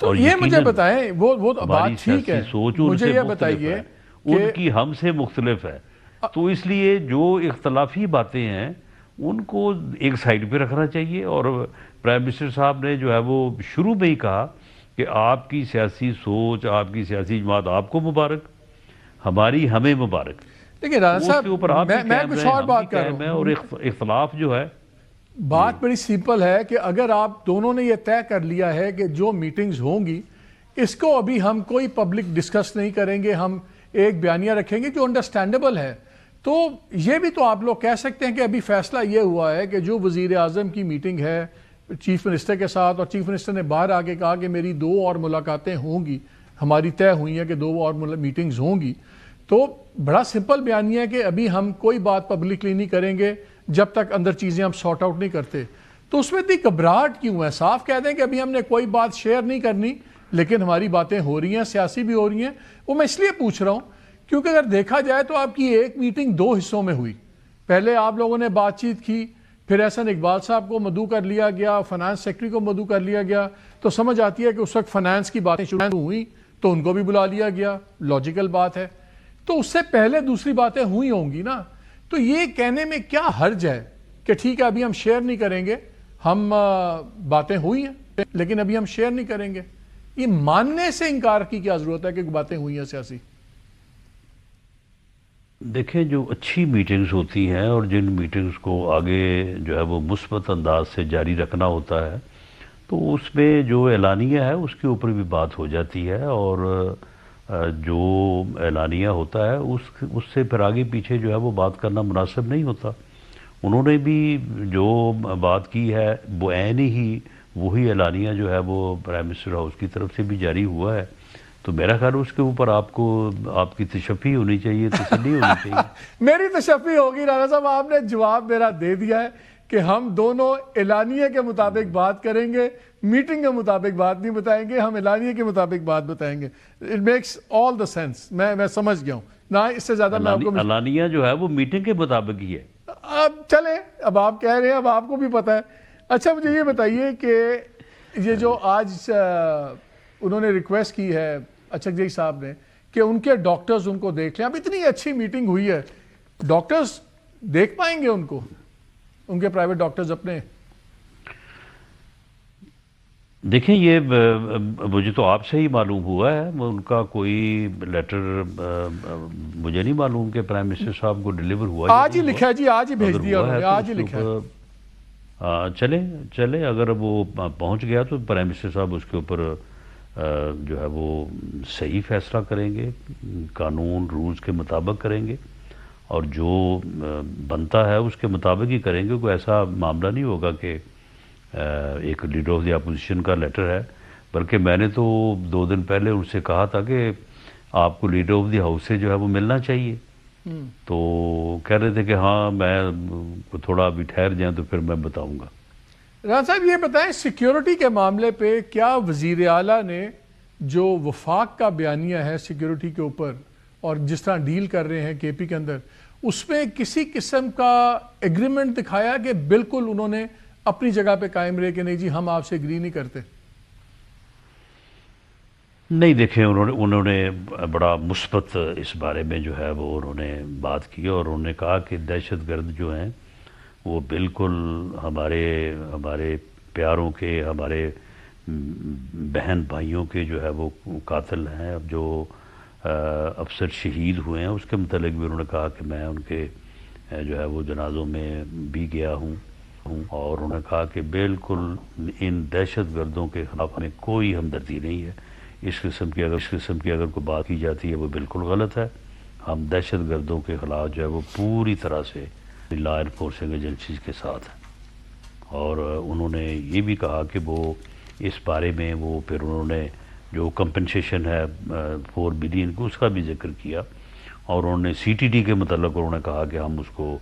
تو یہ مجھے بتائیں وہ بات ٹھیک ہے، سوچ مجھے یہ بتائیے ان کی ہم سے مختلف ہے، تو اس لیے جو اختلافی باتیں ہیں ان کو ایک سائیڈ پہ رکھنا چاہیے. اور پرائم منسٹر صاحب نے جو ہے وہ شروع میں ہی کہا کہ آپ کی سیاسی سوچ، آپ کی سیاسی جماعت آپ کو مبارک، ہماری ہمیں مبارک. دیکھیں رانا اس صاحب، کے اوپر آپ بھی میں قائم کچھ رہیں، اور ہم بھی بات کر رہا قائم ہیں، ہوں. اور اختلاف جو ہے بات بڑی سمپل ہے کہ اگر آپ دونوں نے یہ طے کر لیا ہے کہ جو میٹنگز ہوں گی اس کو ابھی ہم کوئی پبلک ڈسکس نہیں کریں گے، ہم ایک بیانیہ رکھیں گے جو انڈرسٹینڈیبل ہے، تو یہ بھی تو آپ لوگ کہہ سکتے ہیں کہ ابھی فیصلہ یہ ہوا ہے کہ جو وزیر اعظم کی میٹنگ ہے چیف منسٹر کے ساتھ، اور چیف منسٹر نے باہر آ کے کہا کہ میری 2 اور ملاقاتیں ہوں گی، ہماری طے ہوئی ہیں کہ 2 اور میٹنگز ہوں گی، تو بڑا سمپل بیانیہ ہے کہ ابھی ہم کوئی بات پبلکلی نہیں کریں گے جب تک اندر چیزیں ہم سارٹ آؤٹ نہیں کرتے. تو اس میں اتنی گھبراہٹ کیوں ہے؟ صاف کہہ دیں کہ ابھی ہم نے کوئی بات شیئر نہیں کرنی، لیکن ہماری باتیں ہو رہی ہیں، سیاسی بھی ہو رہی ہیں. وہ میں اس لیے پوچھ رہا ہوں کیونکہ اگر دیکھا جائے تو آپ کی ایک میٹنگ 2 حصوں میں ہوئی. پہلے آپ لوگوں نے بات چیت کی، پھر احسن اقبال صاحب کو مدعو کر لیا گیا، فنانس سیکٹری کو مدعو کر لیا گیا، تو سمجھ آتی ہے کہ اس وقت فنانس کی باتیں شروع ہوئیں تو ان کو بھی بلا لیا گیا، لاجیکل بات ہے. تو اس سے پہلے دوسری باتیں ہوئی ہوں گی نا. تو یہ کہنے میں کیا حرج ہے کہ ٹھیک ہے ابھی ہم شیئر نہیں کریں گے، ہم باتیں ہوئی ہیں لیکن ابھی ہم شیئر نہیں کریں گے؟ یہ ماننے سے انکار کی کیا ضرورت ہے کہ باتیں ہوئی ہیں سیاسی؟ دیکھیں، جو اچھی میٹنگز ہوتی ہیں اور جن میٹنگز کو آگے جو ہے وہ مثبت انداز سے جاری رکھنا ہوتا ہے، تو اس میں جو اعلانیہ ہے اس کے اوپر بھی بات ہو جاتی ہے، اور جو اعلانیہ ہوتا ہے اس سے پھر آگے پیچھے جو ہے وہ بات کرنا مناسب نہیں ہوتا. انہوں نے بھی جو بات کی ہے وہ عین ہی وہی اعلانیہ جو ہے وہ پرائم منسٹر ہاؤس کی طرف سے بھی جاری ہوا ہے. تو میرا خیال اس کے اوپر آپ کی تشفی ہونی چاہیے، تسلی ہونی چاہیے. میری تشفی ہوگی رانا صاحب، آپ نے جواب میرا دے دیا ہے کہ ہم دونوں اعلانیے کے مطابق بات کریں گے، میٹنگ کے مطابق بات نہیں بتائیں گے، ہم اعلانیے کے مطابق بات بتائیں گے. It makes all the sense. میں سمجھ گیا ہوں نہ، اس سے زیادہ میں آپ کو اعلانیہ جو ہے وہ میٹنگ کے مطابق ہی ہے. اب چلیں، اب آپ کہہ رہے ہیں، اب آپ کو بھی پتہ ہے. اچھا مجھے یہ بتائیے کہ یہ جو آج انہوں نے ریکویسٹ کی ہے اچھک جی صاحب نے کہ ان کے ڈاکٹرز ان کو دیکھ لیں، اب اتنی اچھی میٹنگ ہوئی ہے، ڈاکٹرز دیکھ پائیں گے ان کو، ان کے پرائیویٹ ڈاکٹرز اپنے؟ دیکھیں، یہ مجھے تو آپ سے ہی معلوم ہوا ہے، ان کا کوئی لیٹر مجھے نہیں معلوم کہ پرائم منسٹر صاحب کو ڈیلیور ہوا. آج ہی لکھا ہے جی، آج ہی بھیج دیا انہوں نے، آج ہی لکھا ہے. چلیں اگر وہ پہنچ گیا تو پرائم منسٹر صاحب اس کے اوپر جو ہے وہ صحیح فیصلہ کریں گے، قانون رولز کے مطابق کریں گے، اور جو بنتا ہے اس کے مطابق ہی کریں گے. کوئی ایسا معاملہ نہیں ہوگا کہ ایک لیڈر آف دی اپوزیشن کا لیٹر ہے، بلکہ میں نے تو 2 دن پہلے ان سے کہا تھا کہ آپ کو لیڈر آف دی ہاؤس سے جو ہے وہ ملنا چاہیے. تو کہہ رہے تھے کہ ہاں میں تھوڑا ابھی ٹھہر جائیں تو پھر میں بتاؤں گا. رانا صاحب یہ بتائیں، سیکیورٹی کے معاملے پہ کیا وزیر اعلیٰ نے جو وفاق کا بیانیہ ہے سیکیورٹی کے اوپر اور جس طرح ڈیل کر رہے ہیں کے پی کے اندر، اس میں کسی قسم کا ایگریمنٹ دکھایا کہ بالکل انہوں نے اپنی جگہ پہ قائم رہے کہ نہیں جی ہم آپ سے ایگری نہیں کرتے؟ نہیں، دیکھیں، انہوں نے بڑا مثبت اس بارے میں جو ہے وہ انہوں نے بات کی، اور انہوں نے کہا کہ دہشت گرد جو ہیں وہ بالکل ہمارے پیاروں کے، ہمارے بہن بھائیوں کے جو ہے وہ قاتل ہیں. اب جو افسر شہید ہوئے ہیں اس کے متعلق بھی انہوں نے کہا کہ میں ان کے جو ہے وہ جنازوں میں بھی گیا ہوں، اور انہوں نے کہا کہ بالکل ان دہشت گردوں کے خلاف ہمیں کوئی ہمدردی نہیں ہے. اس قسم کی اگر کوئی بات کی جاتی ہے وہ بالکل غلط ہے. ہم دہشت گردوں کے خلاف جو ہے وہ پوری طرح سے لا انفورسنگ ایجنسیز کے ساتھ ہیں. اور انہوں نے یہ بھی کہا کہ وہ اس بارے میں وہ پھر انہوں نے جو کمپنسیشن ہے 4 بلین کو، اس کا بھی ذکر کیا، اور انہوں نے سی ٹی ڈی کے متعلق انہوں نے کہا کہ ہم اس کو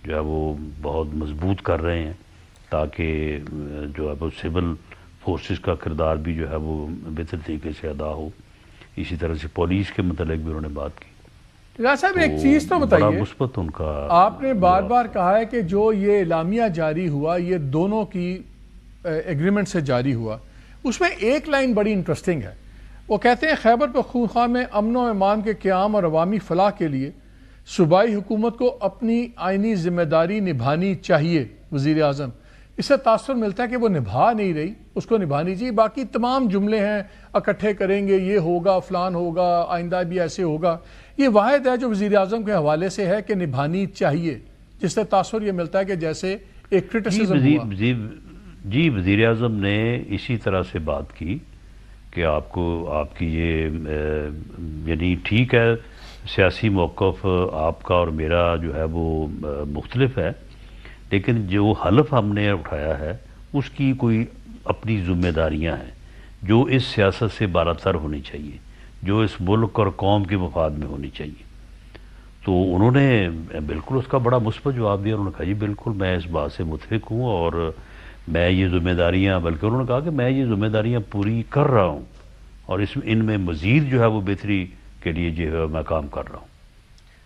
جو ہے وہ بہت مضبوط کر رہے ہیں تاکہ جو ہے وہ سول فورسز کا کردار بھی جو ہے وہ بہتر طریقے سے ادا ہو. اسی طرح سے پولیس کے متعلق بھی انہوں نے بات کی. رانا صاحب ایک چیز تو بڑا بتائیے، مثبت ان کا آپ نے بار بار کہا ہے کہ جو یہ اعلامیہ جاری ہوا یہ دونوں کی ایگریمنٹ سے جاری ہوا. اس میں ایک لائن بڑی انٹرسٹنگ ہے. وہ کہتے ہیں خیبر پختونخوا میں امن و امان کے قیام اور عوامی فلاح کے لیے صوبائی حکومت کو اپنی آئینی ذمہ داری نبھانی چاہیے. وزیر اعظم اس سے تاثر ملتا ہے کہ وہ نبھا نہیں رہی، اس کو نبھانی چاہیے. باقی تمام جملے ہیں اکٹھے کریں گے، یہ ہوگا، فلان ہوگا، آئندہ بھی ایسے ہوگا. یہ واحد ہے جو وزیر اعظم کے حوالے سے ہے کہ نبھانی چاہیے، جس سے تاثر یہ ملتا ہے کہ جیسے ایک کرٹیسزم ہوا. جی وزیر اعظم نے اسی طرح سے بات کی کہ آپ کی یہ یعنی ٹھیک ہے سیاسی موقف آپ کا اور میرا جو ہے وہ مختلف ہے، لیکن جو حلف ہم نے اٹھایا ہے اس کی کوئی اپنی ذمہ داریاں ہیں جو اس سیاست سے بالاتر ہونی چاہیے، جو اس ملک اور قوم کے مفاد میں ہونی چاہیے. تو انہوں نے بالکل اس کا بڑا مثبت جواب دیا. انہوں نے کہا جی بالکل میں اس بات سے متفق ہوں اور میں یہ ذمہ داریاں، بلکہ انہوں نے کہا کہ میں یہ ذمہ داریاں پوری کر رہا ہوں اور ان میں مزید جو ہے وہ بہتری کے لیے جو ہے میں کام کر رہا ہوں.